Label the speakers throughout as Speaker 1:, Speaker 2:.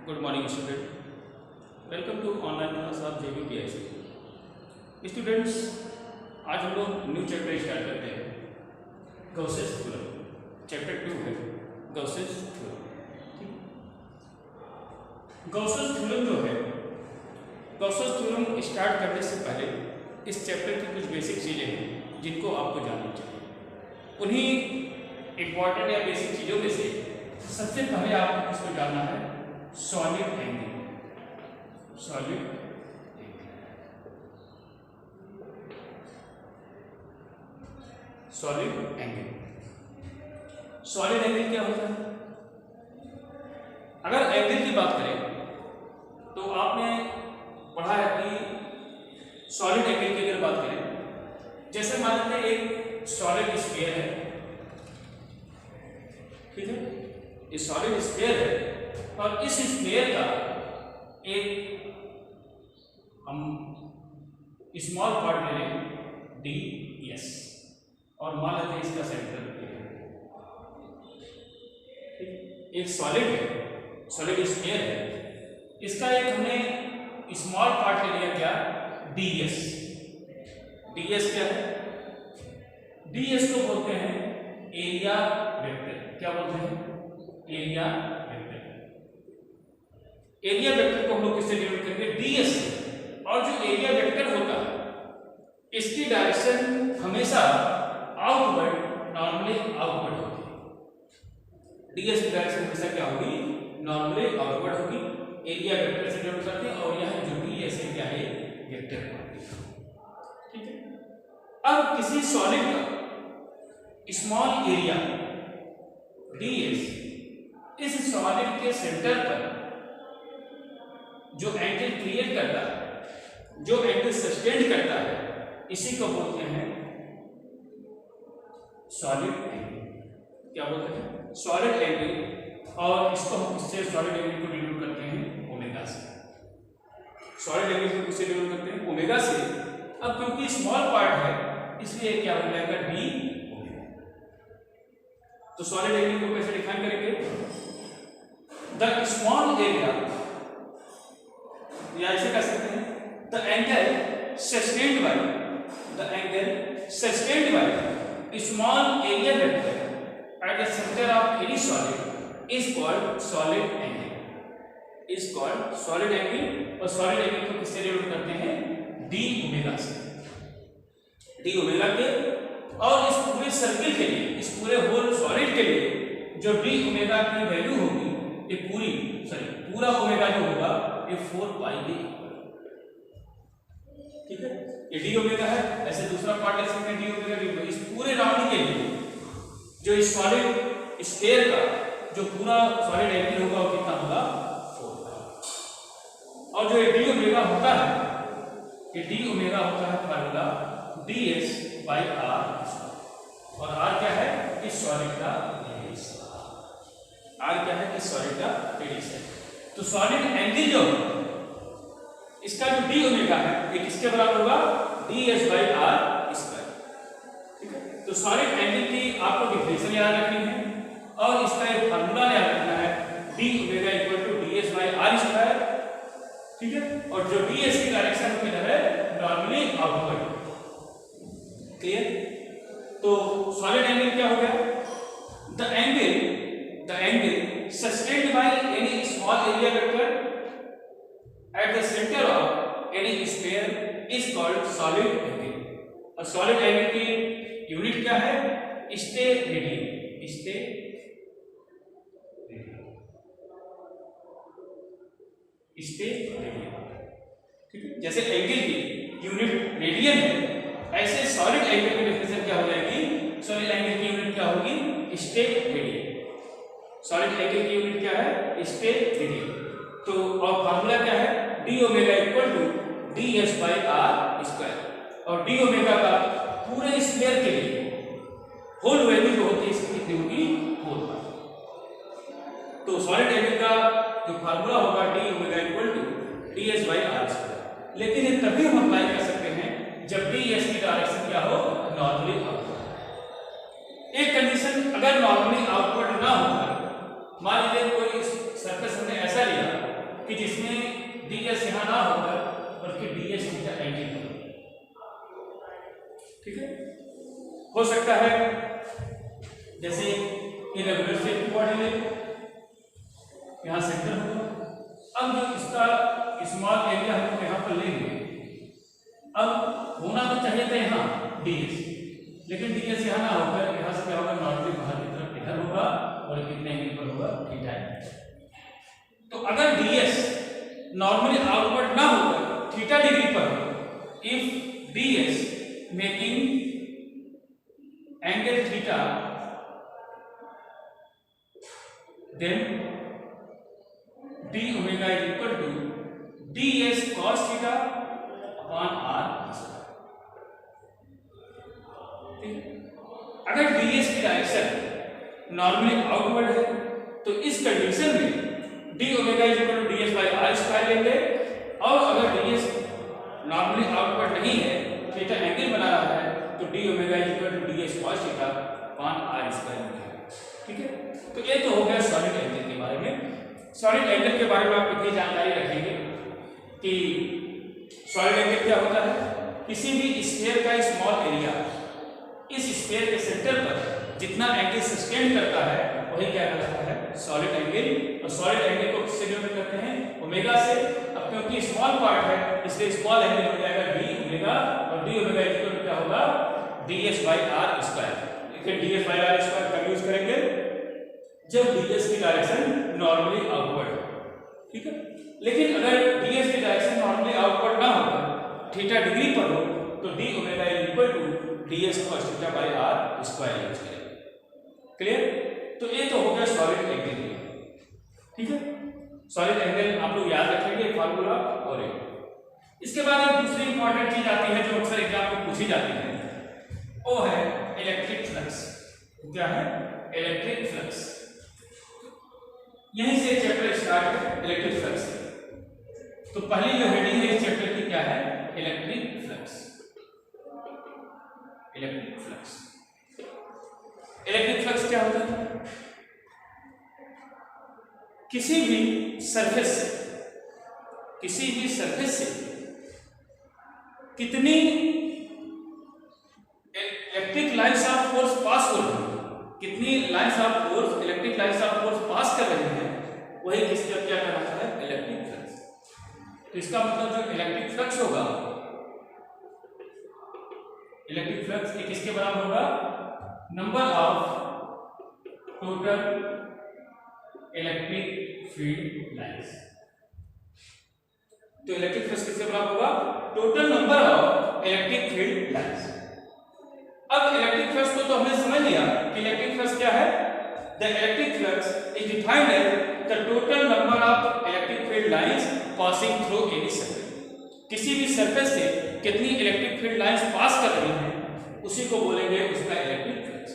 Speaker 1: Good morning student, welcome to online class of JVPIC। Students, आज हम लोग new chapter start करते हैं, गॉसेस थ्योरम। चैप्टर 2 है गॉसेस थ्योरम। गॉसेस थ्योरम जो है, गॉसेस थ्योरम स्टार्ट करने से पहले इस चैप्टर की कुछ बेसिक चीज़ें हैं जिनको आपको जाननी चाहिए। उन्हीं इम्पॉर्टेंट या बेसिक चीज़ों में से सबसे पहले आपको इसको जानना है solid angle. Solid solid angle solid angle क्या होता है? अगर एंगल की बात करें तो आपने पढ़ा है कि सॉलिड एंगल की अगर बात करें, जैसे मान लेते हैं एक सॉलिड स्फीयर है, ठीक है, ये सॉलिड स्फीयर है और इस स्फीयर का एक हम स्मॉल पार्ट ले लें ds और मान लेते हैं इसका सेंटर एक सॉलिड है, सॉलिड स्फीयर है, इसका एक हमने स्मॉल पार्ट ले लिया क्या, ds। ds क्या है? ds को बोलते हैं एरिया वेक्टर। क्या बोलते हैं? Area vector. एरिया वेक्टर को हम लोग किससे डिनोट करेंगे? ds से। और जो एरिया वेक्टर होता है इसकी डायरेक्शन हमेशा आउटवर्ड, नॉर्मली आउटवर्ड होती है। ds की डायरेक्शन हमेशा क्या होगी? नॉर्मली आउटवर्ड होगी। एरिया वेक्टर से डिनोट करते हैं और यह जो ds है क्या है? Vector quantity. ठीक है, अब किसी सॉलिड का स्मॉल एरिया ds इस सॉलिड के सेंटर पर जो एंगल क्रिएट करता है, जो एंगल सस्टेन करता है, इसी को बोलते हैं सॉलिड एंगल। क्या बोलते हैं? Solid angle. और इसको हम किससे सॉलिड एंगल को डिनोट करते हैं? ओमेगा से। सॉलिड एंगल को किससे डिनोट करते हैं? ओमेगा से। अब क्योंकि स्मॉल पार्ट है इसलिए क्या हो जाएगा? D omega. तो सॉलिड एंगल को कैसे डिफाइन करेंगे? द स्मॉल एरिया, या ऐसे कह सकते हैं the angle sustained by, the angle sustained by small area vector at the centre of any solid is called solid angle. Is called solid angle. और solid angle को किससे denote करते हैं? डी ओमेगा से। डी ओमेगा के। और इस पूरे सर्किल के लिए, इस पूरे होल सॉलिड के लिए जो डी ओमेगा की वैल्यू होगी, ये पूरा ओमेगा जो होगा ये 4 पाई के इक्वल। ठीक है, ये डी ओमेगा है। ऐसे दूसरा पार्ट ले सकते हैं डी ओमेगा डी ओमेगा। इस पूरे राउंड के लिए जो इस सॉलिड स्फीयर का जो पूरा सॉलिड एंगल होगा वो कितना होगा? 4 पाई। और जो ये डी ओमेगा होता है, ये डी ओमेगा होता है फार्मूला ds by r। और r क्या है? इस सॉलिड का रेडियस। r क्या है? इस सॉलिड का रेडियस है। तो सॉलिड एंगल जो इसका जो डी ओमेगा है ये किसके बराबर होगा? ds by r square. ठीक है, तो सॉलिड एंगल की आपको डिफरेंशियल याद रखनी है और इसका एक फार्मूला याद रखना है, D omega equal to ds by r square. ठीक है, और जो ds की डायरेक्शन किधर है? Normally outward. क्लियर? तो सॉलिड एंगल क्या हो गया? The angle sustained by any small area vector at the centre of any sphere is called solid angle. और सॉलिड एंगल की यूनिट क्या है? स्टेरेडियन। स्टेरेडियन। ठीक है, जैसे एंगल की यूनिट रेडियन है, ऐसे सॉलिड एंगल की डेफिनेशन क्या हो जाएगी? सॉलिड एंगल की यूनिट क्या होगी? स्टेरेडियन। सॉलिड एंगल की यूनिट क्या है? स्टेरेडियन। तो और फार्मूला क्या है? D omega equal to ds by r square. और डी ओमेगा का पूरे स्फीयर के लिए होल वैल्यू जो होती है इसकी कितनी होगी? 4 पाई। तो सॉलिड एंगल का जो फार्मूला होगा D omega equal to ds by r square. लेकिन ये तभी हम अप्लाई कर सकते हैं जब ds की डायरेक्शन क्या हो? Normally outward. एक कंडीशन अगर नॉर्मली आउटवर्ड ना हो, मान लीजिए कोई सर्फेस हमने ऐसा लिया कि जिसमें ds यहां ना होकर बल्कि ds थीटा एंगल हो। ठीक है, हो सकता है जैसे इरेगुलर शेप की बॉडी ले, यहां सेंटर होगा। अब जो इसका स्मॉल एरिया हम यहां पर लेंगे, अब होना तो चाहिए था यहां ds, लेकिन ds यहां ना होकर यहां से क्या होगा, नॉर्मली बाहर की तरफ इधर होगा और कितने एंगल पर होगा, थीटा। तो अगर ds नॉर्मली आउटवर्ड ना होकर थीटा डिग्री पर हो, if ds making angle theta, then d omega is equal to ds cos theta upon r square। अगर ds की डायरेक्शन नॉर्मली आउटवर्ड है तो इस कंडीशन में d omega is equal to ds by r square लेंगे, और अगर ds normally outward नहीं है, थीटा एंगल बना रहा है, तो d omega is equal to ds cos theta upon r square लेंगे। ठीक है, तो ये तो हो गया सॉलिड एंगल के बारे में। सॉलिड एंगल के बारे में आप इतनी जानकारी रखेंगे कि सॉलिड एंगल क्या होता है, किसी भी स्फीयर का स्मॉल एरिया, इस स्फीयर के सेंटर पर जितना एंगल सस्टेन करता है वही क्या कहलाता है, सॉलिड एंगल। और सॉलिड एंगल को किससे डिनोट करते हैं, ओमेगा से। अब क्योंकि स्मॉल पार्ट है इसलिए स्मॉल एंगल हो जाएगा d ओमेगा, और d ओमेगा इक्वल क्या होगा, ds by r स्क्वायर। देखिए ds by r स्क्वायर कब यूज करेंगे, जब ds की डायरेक्शन नॉर्मली आउटवर्ड है। ठीक है, लेकिन अगर ds की डायरेक्शन नॉर्मली आउटवर्ड ना होकर थीटा डिग्री पर हो तो d omega equal to ds cos theta by r square use करेंगे। क्लियर, तो ये तो हो गया सॉलिड एंगल। ठीक है, सॉलिड एंगल आप लोग याद रखेंगे फार्मूला। और इसके बाद एक दूसरी इंपॉर्टेंट चीज आती है जो अक्सर एग्जाम में पूछी जाती है, वो है इलेक्ट्रिक फ्लक्स। क्या है, इलेक्ट्रिक फ्लक्स। यहीं से चैप्टर स्टार्ट है, इलेक्ट्रिक फ्लक्स। तो पहली जो हेडिंग है इस चैप्टर की क्या है, electric flux. Electric flux, electric flux क्या होता है, किसी भी सरफेस से कितनी electric lines of force pass हो रही है, कितनी lines of force, electric lines of force pass कर रहे हैं, वही किसका क्या कहलाता है, इलेक्ट्रिक फ्लक्स। तो इसका मतलब जो इलेक्ट्रिक फ्लक्स होगा, इलेक्ट्रिक फ्लक्स ये किसके बराबर होगा, number of total electric field lines. तो इलेक्ट्रिक फ्लक्स किसके बराबर होगा, total number of electric field lines. अब इलेक्ट्रिक फ्लक्स को तो हमने समझ लिया कि इलेक्ट्रिक फ्लक्स क्या है, the electric flux is defined as the total number of electric field lines passing through any surface. किसी भी सरफेस से कितनी इलेक्ट्रिक फील्ड लाइंस पास कर रही हैं उसी को बोलेंगे उसका इलेक्ट्रिक फ्लक्स।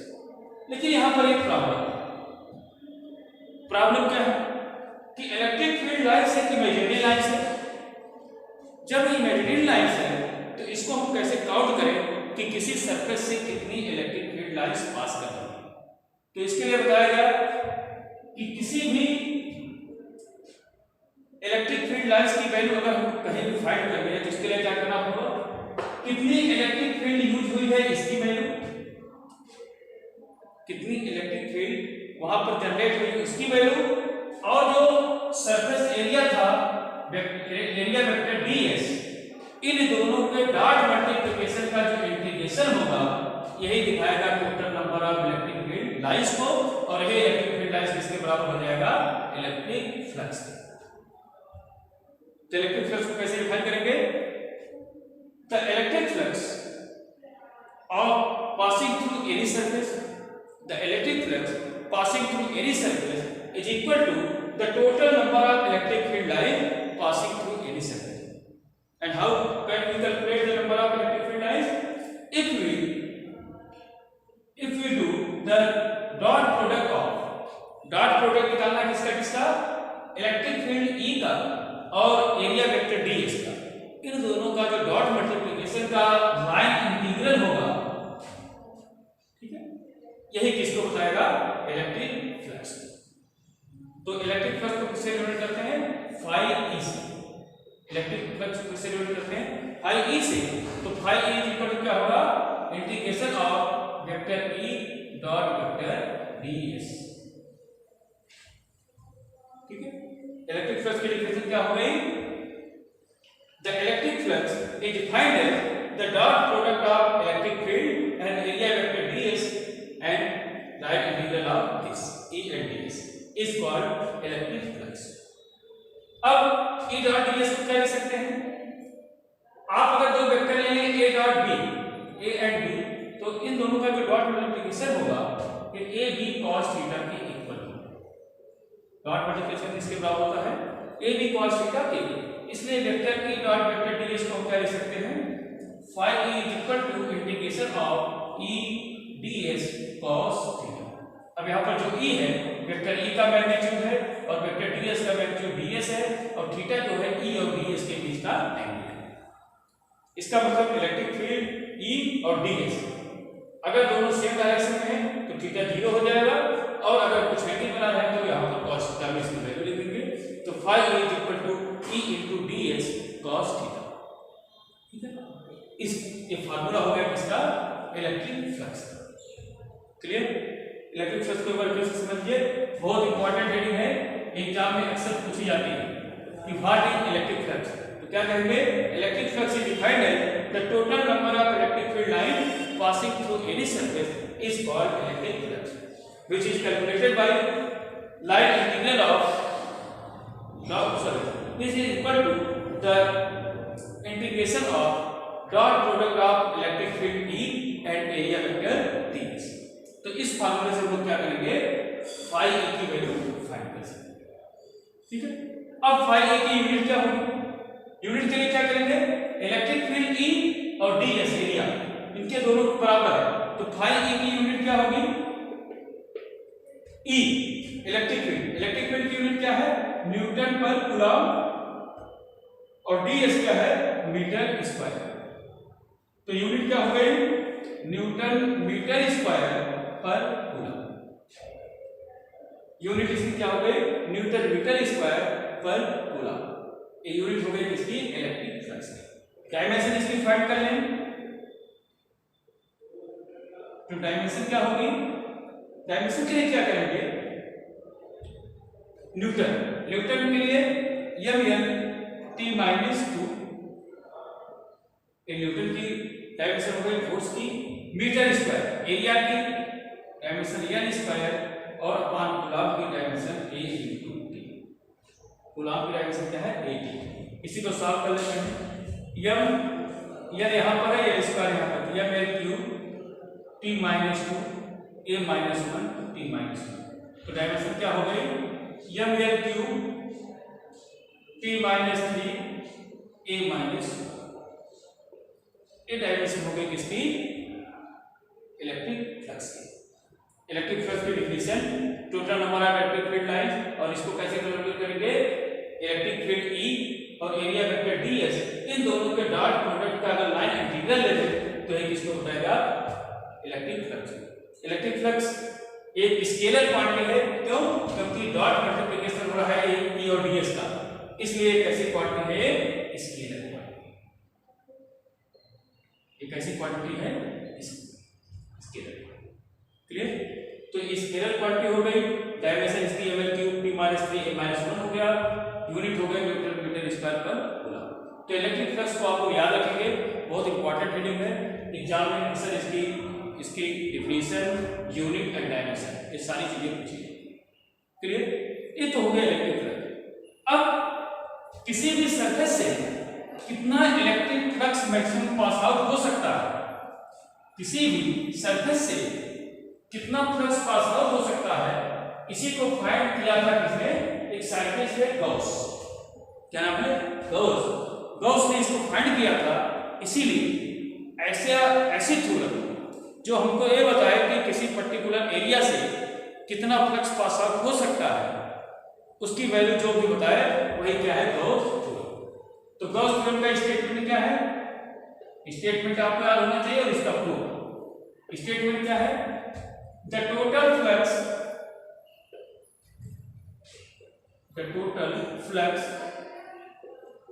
Speaker 1: लेकिन यहां पर एक प्रॉब्लम क्या है कि इलेक्ट्रिक फील्ड लाइंस एक इमेजिनरी लाइंस है। जब इमेजिनरी लाइंस है तो इसको हम कैसे काउंट करें कि किसी सरफेस से कितनी इलेक्ट्रिक फील्ड लाइंस पास कर रही है। तो इसके लिए बताया गया कि किसी भी इलेक्ट्रिक फील्ड लाइंस की वैल्यू अगर हम कहीं भी फाइंड करनी है तो इसके लिए क्या करना होगा, कितनी इलेक्ट्रिक फील्ड यूज हुई है इसकी वैल्यू, कितनी इलेक्ट्रिक फील्ड वहां पर जनरेट हुई उसकी वैल्यू, और जो सरफेस एरिया था एरिया वेक्टर ds, इन दोनों के डॉट मल्टीप्लिकेशन का जो इंटीग्रेशन होगा यही दिखाएगा total number of electric field lines को, और यही इलेक्ट्रिक फील्ड लाइंस किसके बराबर हो जाएगा, इलेक्ट्रिक फ्लक्स। तो इलेक्ट्रिक फ्लक्स को कैसे डिफाइन करेंगे, the electric flux of passing through any surface, the electric flux passing through any surface is equal to the total number of electric field line passing through any surface. And how can we calculate the number of electric field lines? If we do the dot product निकालना किसका, electric field E का और area vector ds का, इन दोनों का जो dot multiplication का line integral होगा, ठीक है, यही किसको बताएगा, इलेक्ट्रिक फ्लक्स। तो इलेक्ट्रिक फ्लक्स को किससे डिनोट करते हैं, फाई ई से, इलेक्ट्रिक फ्लक्स को किससे डिनोट करते हैं, फाई ई से। तो phi E is equal to क्या होगा, integration of vector E dot vector DS. ठीक है, इलेक्ट्रिक फ्लक्स की डेफिनेशन क्या हो गई, the electric flux is defined as the dot product of electric field and area vector DS and right integral of this E and DS is called electric flux. अब E dot DS को क्या लिख सकते हैं, आप अगर दो vector ले लें A dot B, A and B, तो इन दोनों का जो डॉट मल्टीप्लिकेशन होगा कि ए बी कॉस थीटा के इक्वल होगा। डॉट मल्टीप्लिकेशन इसके बराबर होता है ए बी कॉस थीटा के, इसलिए vector E dot vector DS को हम क्या लिख सकते हैं, phi E is equal to integration of E DS cos theta. अब यहाँ पर जो ई है वेक्टर ई का मैग्नीट्यूड है और वेक्टर डीएस का मैग्नीट्यूड डीएस है और थीटा जो है ई और डीएस के बीच का एंगल है। इसका मतलब इलेक्ट्रिक फील्ड ई और डीएस अगर दोनों सेम डायरेक्शन में है तो थीटा 0 हो जाएगा, और अगर कुछ एंगल बना है तो यहाँ पर cos थीटा में इसकी वैल्यू लिख देंगे, तो phi E is equal to E into DS cos theta. ठीक है, इस ये फार्मूला हो गया किसका, electric flux. Clear, electric flux को एक बार फिर से समझिए, बहुत इंपॉर्टेंट हेडिंग है, एग्जाम में अक्सर पूछी जाती है कि व्हाट इज इलेक्ट्रिक फ्लक्स। तो क्या कहेंगे, electric flux is defined as the total number of electric field line passing through any surface is called electric flux, which is calculated by line integral of this is equal to the integration of dot product of electric field E and area vector ds। तो इस फार्मूले से हम लोग क्या करेंगे, phi E की value find कर सकते हैं। ठीक है, अब फाई E की यूनिट क्या होगी, यूनिट के लिए क्या करेंगे, इलेक्ट्रिक फील्ड E और ds एरिया इनके दोनों बराबर है, तो फाई ई की यूनिट क्या होगी, ई इलेक्ट्रिक फील्ड की यूनिट क्या है, न्यूटन पर कूलम, और डीएस क्या है, मीटर स्क्वायर। तो यूनिट क्या हो गई, न्यूटन मीटर स्क्वायर पर कूलम। यूनिट इसकी क्या हो गई, न्यूटन मीटर स्क्वायर पर कूलम। ये यूनिट हो गई किसकी, इलेक्ट्रिक फ्लक्स की। डायमेंशन इसकी फाइंड कर लें, तो डायमेंशन क्या होगी, डायमेंशन के लिए क्या करेंगे, न्यूटन के लिए mn t माइनस 2, न्यूटन की डायमेंशन हो गई फोर्स की, मीटर स्क्वायर एरिया की डायमेंशन n स्क्वायर, और अपान कूलम की dimension a into t। Coulomb की डायमेंशन क्या है, a। इसी को सॉल्व कर लेते हैं, m यहाँ पर है, स्क्वायर यहाँ पर, ml cube t minus 2 a minus 1 t minus 1। तो डायमेंशन क्या हो गई, ml cube t minus 3 a minus 1। ये डायमेंशन हो गई किसकी, इलेक्ट्रिक फ्लक्स की। इलेक्ट्रिक फ्लक्स की definition, total number of electric field lines, और इसको कैसे कैलकुलेट करेंगे, इलेक्ट्रिक फील्ड E और एरिया वेक्टर ds, इन दोनों के डॉट प्रोडक्ट का अगर लाइन इंटीग्रल ले लें तो ये किसको बताएगा, इलेक्ट्रिक फ्लक्स। इलेक्ट्रिक फ्लक्स एक स्केलर क्वांटिटी है, क्यों, क्योंकि डॉट मल्टीप्लिकेशन हो रहा है ई और डीएस का, इसलिए एक ऐसी क्वांटिटी है स्केलर क्वांटिटी। एक ऐसी क्वांटिटी है स्केलर। क्लियर, तो स्केलर क्वांटिटी हो गई, डायमेंशन इसकी ml cube t minus 3 a minus 1 हो गया, यूनिट हो गया न्यूटन मीटर स्क्वायर पर कूलम। तो इलेक्ट्रिक फ्लक्स को आपको याद रखेंगे, बहुत इंपॉर्टेंट हेडिंग है, एग्जाम में अक्सर इसकी डिफिनेशन, यूनिट एंड डायमेंशन, ये सारी चीजें पूछी जाती है। क्लियर, ये तो हो गया इलेक्ट्रिक फ्लक्स। अब किसी भी सरफेस से कितना electric flux maximum pass out हो सकता है, किसी भी सरफेस से कितना फ्लक्स पास आउट हो सकता है, इसी को फाइंड किया था किसने, एक साइंटिस्ट है गॉस। क्या नाम है, गॉस ने इसको फाइंड किया था। इसीलिए ऐसी थ्योरम जो हमको ये बताए कि किसी पर्टिकुलर एरिया से कितना फ्लक्स पास आउट हो सकता है, उसकी वैल्यू जो भी बताए वही क्या है, गॉस थ्योरम। तो गॉस थ्योरम का स्टेटमेंट क्या है, स्टेटमेंट आपको याद होना चाहिए, और इसका प्रूफ। स्टेटमेंट क्या है, the total flux the total flux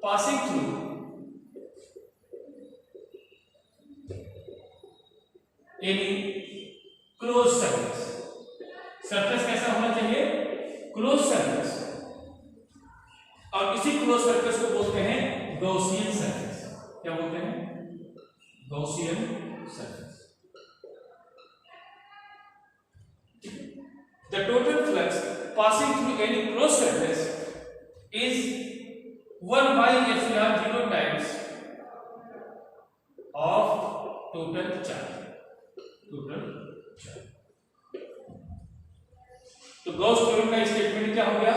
Speaker 1: passing through any closed surface. Surface कैसा होना चाहिए? क्लोज सरफेस, और इसी क्लोज सरफेस को बोलते हैं गॉसियन सरफेस। क्या बोलते हैं? Gaussian surface. The total flux passing through any closed surface is 1 by epsilon 0 times of total charge. Total charge. तो गॉस थ्योरम का स्टेटमेंट क्या हो गया?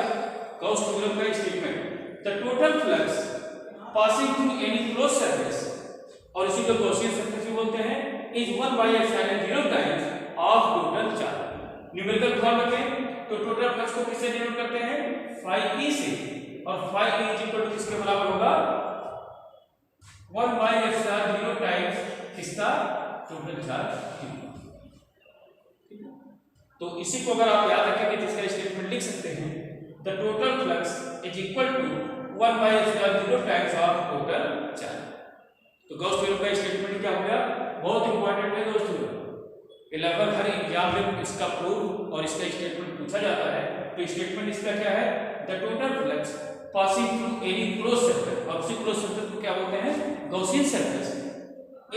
Speaker 1: गॉस थ्योरम का statement, the total flux passing through any close surface, और इसी को Gaussian surface भी बोलते हैं, is 1 by epsilon 0 times of total charge. Numerical form में तो टोटल फ्लक्स को किससे डिनोट करते हैं? phi e से, और phi e किसके बराबर होगा? 1 by epsilon 0 टाइम्स किसका? Total charge. तो इसी को अगर आप याद रखेंगे तो इसका स्टेटमेंट लिख सकते हैं, the total flux is equal to 1 by epsilon 0 times of total charge. तो गॉस थ्योरम का स्टेटमेंट क्या हो गया? बहुत इंपॉर्टेंट है गॉस थ्योरम, लगभग हर एग्जाम में इसका प्रूफ और इसका स्टेटमेंट पूछा जाता है। तो स्टेटमेंट इसका क्या है? The total flux passing through any close surface, और उसी क्लोज सरफेस को क्या बोलते हैं? Gaussian surface,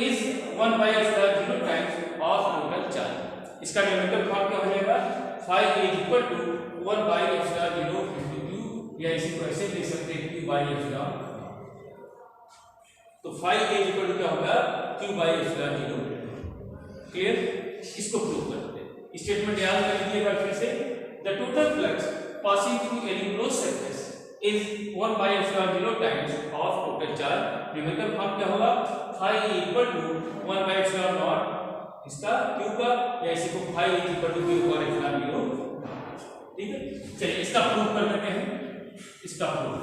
Speaker 1: is 1 by epsilon 0 times of total charge. इसका न्यूमेरिकल फॉर्म क्या हो जाएगा? phi is equal to 1 by epsilon 0 into q, या इसी को ऐसे लिख सकते हैं q by epsilon। तो phi is equal to क्या होगा? q by epsilon 0। क्लियर? इसको प्रूव करते हैं। स्टेटमेंट याद कर लीजिएगा फिर से, the total flux passing through any close surface is 1 by epsilon 0 times of total charge. Numerical form क्या होगा? phi is equal to 1 by epsilon not इसका q का, या इसी को phi is equal to q by epsilon 0। ठीक है, चलिए इसका प्रूफ कर लेते हैं। इसका प्रूफ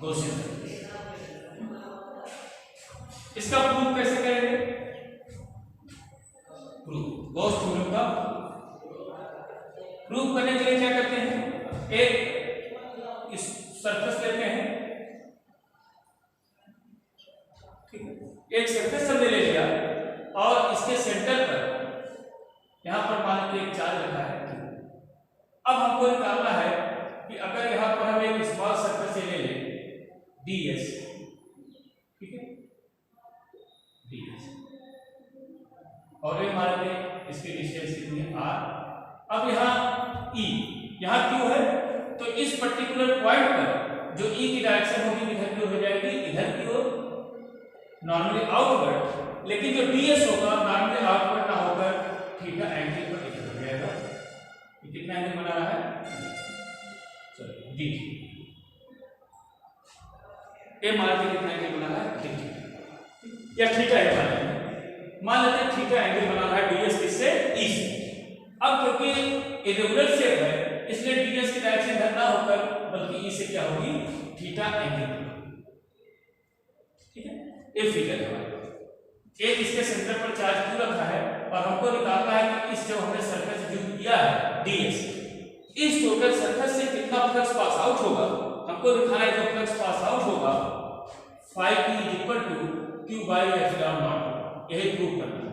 Speaker 1: गॉसियन, इसका प्रूफ कैसे करेंगे? प्रूफ गॉस थ्योरम का प्रूफ करने के लिए क्या करते हैं? एक इस सरफेस लेते हैं, ठीक है, एक सरफेस हमने ले लिया और इसके सेंटर पर यहां पर मान लीजिए एक चार्ज रखा है। अब हमको निकालना है कि अगर यहां पर हम एक स्मॉल सरफेस ले लें ds, ठीक है, ds, और ये मान लें इसकी डिस्टेंस कितनी है? r। अब यहाँ e, यहाँ q है, तो इस पर्टिकुलर पॉइंट पर जो e की डायरेक्शन होगी इधर की हो जाएगी, इधर की ओर नॉर्मली आउटवर्ड, लेकिन जो ds होगा नॉर्मली आउटवर्ड ना होकर थीटा एंगल पर इधर हो जाएगा। ये कितना एंगल बना रहा है? चलो d, ये मान लीजिए कितना एंगल बना रहा है? थीटा, या थीटा है मान लेते हैं थीटा एंगल बना रहा है ds किससे? e से। अब क्योंकि इरेगुलर शेप है इसलिए ds की डायरेक्शन इधर ना होकर बल्कि e से क्या होगी? Theta angle. ठीक है, ये फिगर है हमारे पास। एक इसके सेंटर पर चार्ज q रखा है और हमको निकालना है कि इस जो हमने सरफेस जो किया है ds, इस टोटल सरफेस से कितना फ्लक्स पास आउट होगा। हमको दिखाना है जो फ्लक्स पास आउट होगा phi p is equal to q by epsilon naught, यही प्रूव करना है।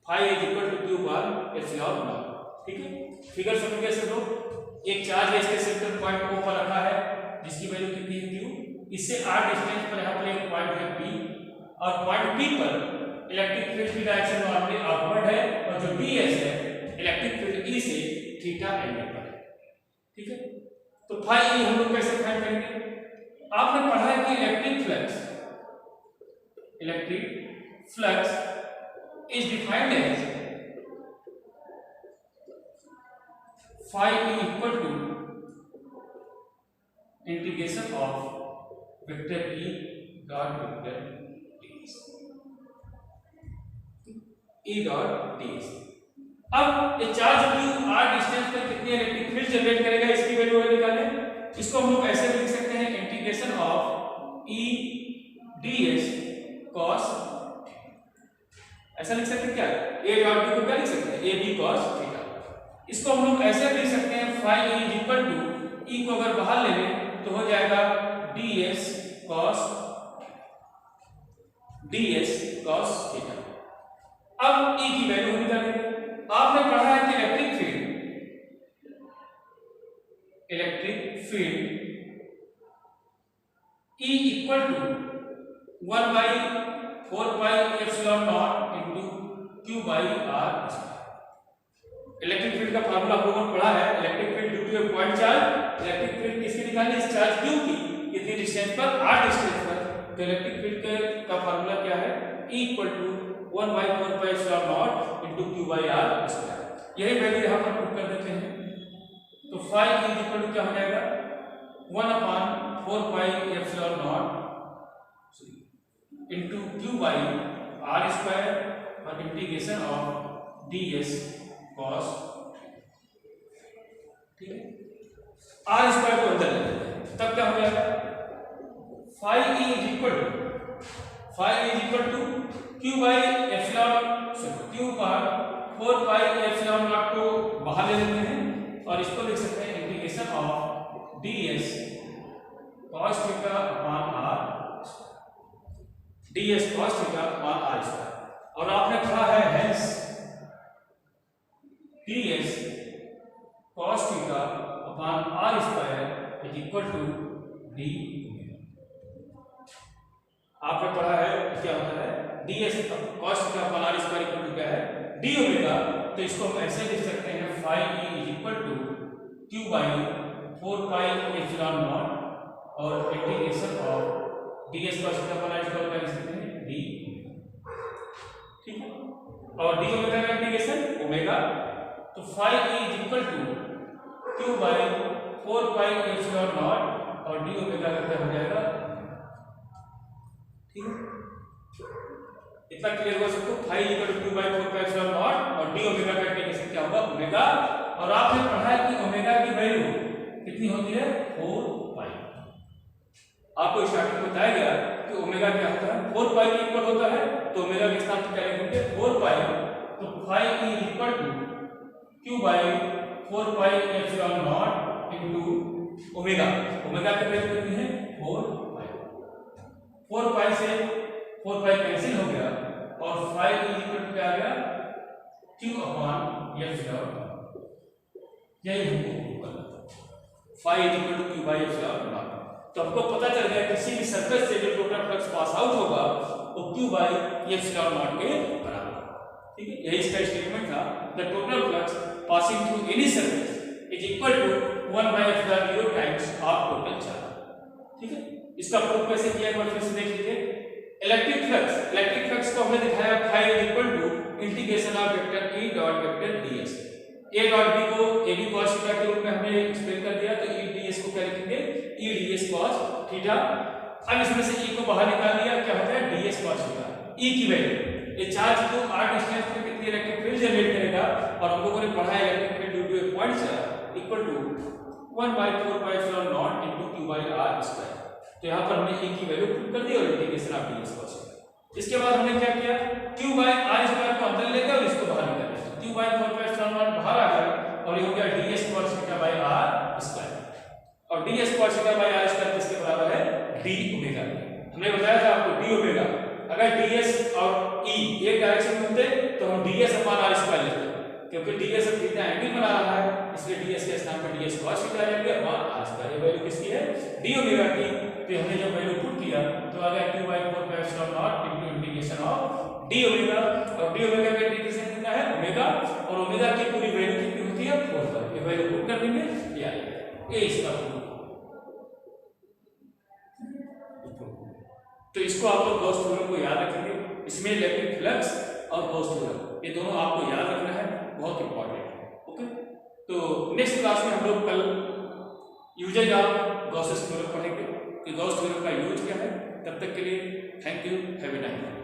Speaker 1: phi is equal to q by epsilon naught। ठीक है, फिगर समझ गए सब लोग? एक चार्ज है इसके सेंटर पॉइंट O पर रखा है जिसकी वैल्यू कितनी है? q। इससे r डिस्टेंस पर यहाँ पर एक पॉइंट है p, और पॉइंट p पर इलेक्ट्रिक फील्ड की डायरेक्शन नॉर्मली आउटवर्ड है, और जो ds है इलेक्ट्रिक फील्ड e से थीटा एंगल पर है। ठीक है, तो phi e हम लोग कैसे फाइंड करेंगे? आपने पढ़ा है कि electric flux is defined as phi e equal to integration of vector e dot vector ds, e dot ds। अब ये चार्ज q r डिस्टेंस पर कितनी इलेक्ट्रिक फील्ड जनरेट करेगा इसकी वैल्यू निकालें। इसको हम लोग ऐसे लिख सकते हैं integration of e ds cos, ऐसा लिख सकते हैं क्या? a डॉट b को क्या लिख सकते हैं? a b cos theta. इसको हम लोग ऐसे लिख सकते हैं phi e is equal to e ई को अगर बाहर ले लें तो हो जाएगा ds cos थीटा। अब ई की वैल्यू निकालेंगे। आपने पढ़ा है कि electric field E equal to 1 by 4 pi epsilon naught into q by r। Electric field का फार्मूला आप लोगों ने पढ़ा है। Electric field due to a point charge. Electric field किसकी निकालनी? इस चार्ज q की कितनी डिस्टेंस पर? r डिस्टेंस पर। तो इलेक्ट्रिक फील्ड का फार्मूला क्या है? E equal to 1 by 4 pi epsilon naught into q by r square. यही वैल्यू यहां पर पुट कर देते हैं। तो phi E इक्वल टू क्या हो जाएगा? 1 upon 4 pi epsilon naught into q by r square और इंटीग्रेशन ऑफ ds cos, ठीक है, r स्क्वायर को अंदर ले लेते हैं। तब क्या हो जाएगा? phi E is equal to q by epsilon q पर 4 pi epsilon naught को बाहर ले लेते हैं और इसको लिख सकते हैं integration of ds cos theta upon r, ds cos theta upon r square. और आपने पढ़ा है hence ds cos theta upon r square is equal to d। आपने पढ़ा है क्या होता है? ds cos theta upon r square equal to क्या है? d omega. तो इसको हम ऐसे लिख सकते हैं phi E is equal to q by 4 pi epsilon naught और integration of ds cos theta upon r square का लिख सकते हैं d, ठीक है। और d ओमेगा का इंटीग्रेशन ओमेगा। तो phi E is equal to q by 4 pi epsilon naught और d ओमेगा का क्या हो जाएगा? ठीक है, इतना क्लियर हो सबको? phi equal to q by 4 pi epsilon naught और d ओमेगा का इंटीग्रेशन क्या होगा? ओमेगा। और आपने पढ़ा है कि ओमेगा की वैल्यू कितनी होती है? 4 pi। आपको स्टार्टिंग में बताया गया कि ओमेगा क्या होता है? 4 pi के इक्वल होता है। तो ओमेगा के स्थान पर क्या लिखेंगे? 4 pi। तो phi E equal to q by 4 pi epsilon naught into omega. Omega की वैल्यू कितनी है? 4 pi। 4 pi से 4 pi कैंसिल हो गया और phi E इक्वल टू क्या आ गया? q अपॉन epsilon। यही हमको करना था। phi equal to q by epsilon naught। तो हमको पता चल गया किसी भी सरफेस से जो टोटल फ्लक्स पास आउट होगा वो q by epsilon naught के बराबर, ठीक है। यही इसका स्टेटमेंट था। The total flux passing through any surface is equal to 1 by epsilon 0 times of total charge, ठीक है। इसका प्रूफ कैसे किया एक बार फिर से देख लीजिए। इलेक्ट्रिक फ्लक्स को हमने दिखाया phi is equal to integration of vector E dot vector ds। a dot b को ab cos थीटा के रूप में हमने एक्सप्लेन कर दिया। तो e ds को क्या लिखेंगे? e ds cos theta. अब इसमें से e को बाहर निकाल दिया, क्या होता है? ds cos theta. e की वैल्यू, ये चार्ज को r डिस्टेंस पे कितनी इलेक्ट्रिक फील्ड जनरेट करेगा और हम लोगों ने पढ़ा है electric field due to a point charge equal to 1 by 4 pi epsilon naught into q by r square. तो यहां पर हमने e की वैल्यू पुट कर दी और integration of ds cos theta. इसके बाद हमने क्या किया? q by r स्क्वायर को अंदर लेकर और इसको बाहर निकाल दिया। q by 4 pi epsilon naught बाहर आ गया और ये हो गया ds cos theta by r square. और ds cos theta by r square किसके बराबर है? d omega. हमने बताया था आपको d ओमेगा अगर ds और e एक डायरेक्शन में होते तो हम ds अपॉन r स्क्वायर लेते, क्योंकि ds अब थीटा एंगल बना रहा है इसलिए ds के स्थान पर ds cos थीटा लेंगे अपॉन r स्क्वायर। ये वैल्यू किसकी है? d ओमेगा की। तो हमने जब वैल्यू पुट किया तो आ गया q by 4 pi epsilon naught into integration of d omega. और d ओमेगा का इंटीग्रेशन कितना है? ओमेगा। और ओमेगा की पूरी वैल्यू कितनी होती है? 4 pi। ये वैल्यू पुट कर देंगे, ये आएगा। ये इसका प्रूफ। तो इसको आप लोग गॉस थ्योरम को याद रखेंगे। इसमें इलेक्ट्रिक फ्लक्स और गॉस थ्योरम ये दोनों आपको याद रखना है, बहुत इंपॉर्टेंट है। ओके, तो नेक्स्ट क्लास में हम लोग कल यूजेज ऑफ गॉसेस थ्योरम पढ़ेंगे कि गॉस थ्योरम का यूज क्या है। तब तक के लिए thank you, have a nice day.